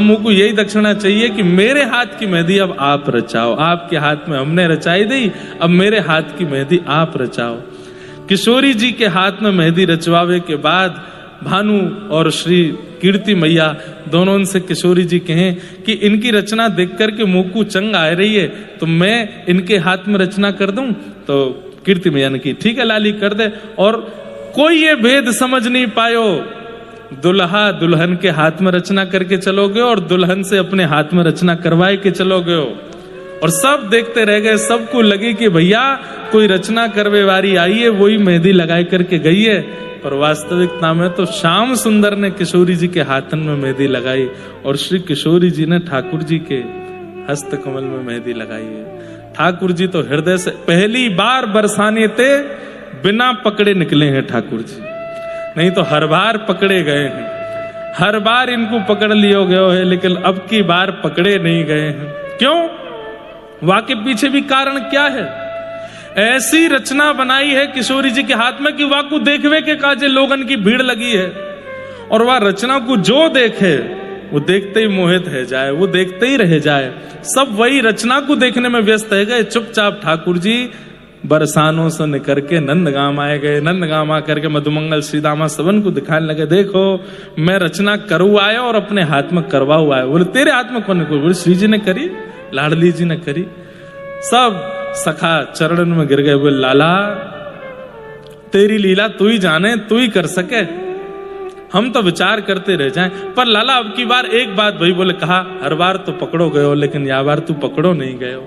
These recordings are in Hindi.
मुझको यही दक्षिणा चाहिए कि मेरे हाथ की मेहंदी अब आप रचाओ। आपके हाथ में हमने रचाई दी, अब मेरे हाथ की मेहंदी आप रचाओ। किशोरी जी के हाथ में मेहंदी रचवावे के बाद भानु और श्री कीर्ति मैया दोनों उनसे किशोरी जी कहें कि इनकी रचना देख करके मुझको चंग आ रही है, तो मैं इनके हाथ में रचना कर दूं। तो कीर्ति मैया ने की ठीक है लाली कर दे। और कोई ये भेद समझ नहीं पायो, दुल्हा दुल्हन के हाथ में रचना करके चलोगे और दुल्हन से अपने हाथ में रचना करवाए के चलोगे हो। और सब देखते रह गए, सबको लगे कि भैया कोई रचना करवे वारी आई है, वही मेहंदी लगाए करके गई है। पर वास्तविकता में तो श्याम सुंदर ने किशोरी जी के हाथन में मेहंदी लगाई और श्री किशोरी जी ने ठाकुर जी के हस्त कमल में मेहंदी लगाई है। ठाकुर जी तो हृदय से पहली बार बरसाने थे बिना पकड़े निकले हैं ठाकुर जी, नहीं तो हर बार पकड़े गए हैं, हर बार इनको पकड़ लियो गयो है, लेकिन अब की बार पकड़े नहीं गए हैं। क्यों? वाके पीछे भी कारण क्या है? ऐसी रचना बनाई है किशोरी जी के हाथ में कि वह को देखवे के काजे लोगन की भीड़ लगी है, और वह रचना को जो देखे वो देखते ही मोहित है जाए, वो देखते ही रह जाए। सब वही रचना को देखने में व्यस्त है गए। चुपचाप ठाकुर जी बरसानों से निकल के नंदगांव आए गए। नंदगांव आकर के मधुमंगल श्रीदामा सबन को दिखाने लगे, देखो मैं रचना करू आया और अपने हाथ में करवाऊ आया। बोले तेरे हाथ में कौन ने? बोले श्री जी ने करी, लाडली जी ने करी। सब सखा चरण में गिर गए, बोले लाला तेरी लीला तू ही जाने, तू ही कर सके, हम तो विचार करते रह जाएं। पर लाला अब की बार एक बात भाई, बोले कहा हर बार तो पकड़ो गए हो, लेकिन यह बार तू पकड़ो नहीं गए हो।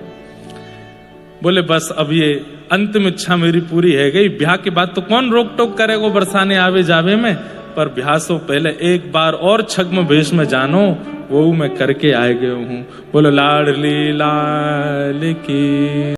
बोले बस अब ये अंतिम इच्छा मेरी पूरी है गई, ब्याह के बाद तो कौन रोक टोक करेगा बरसाने आवे जावे में, पर ब्याह से पहले एक बार और छग्म भेष में जानो, वो मैं करके आए गए हूं। बोलो लाडली लाल की।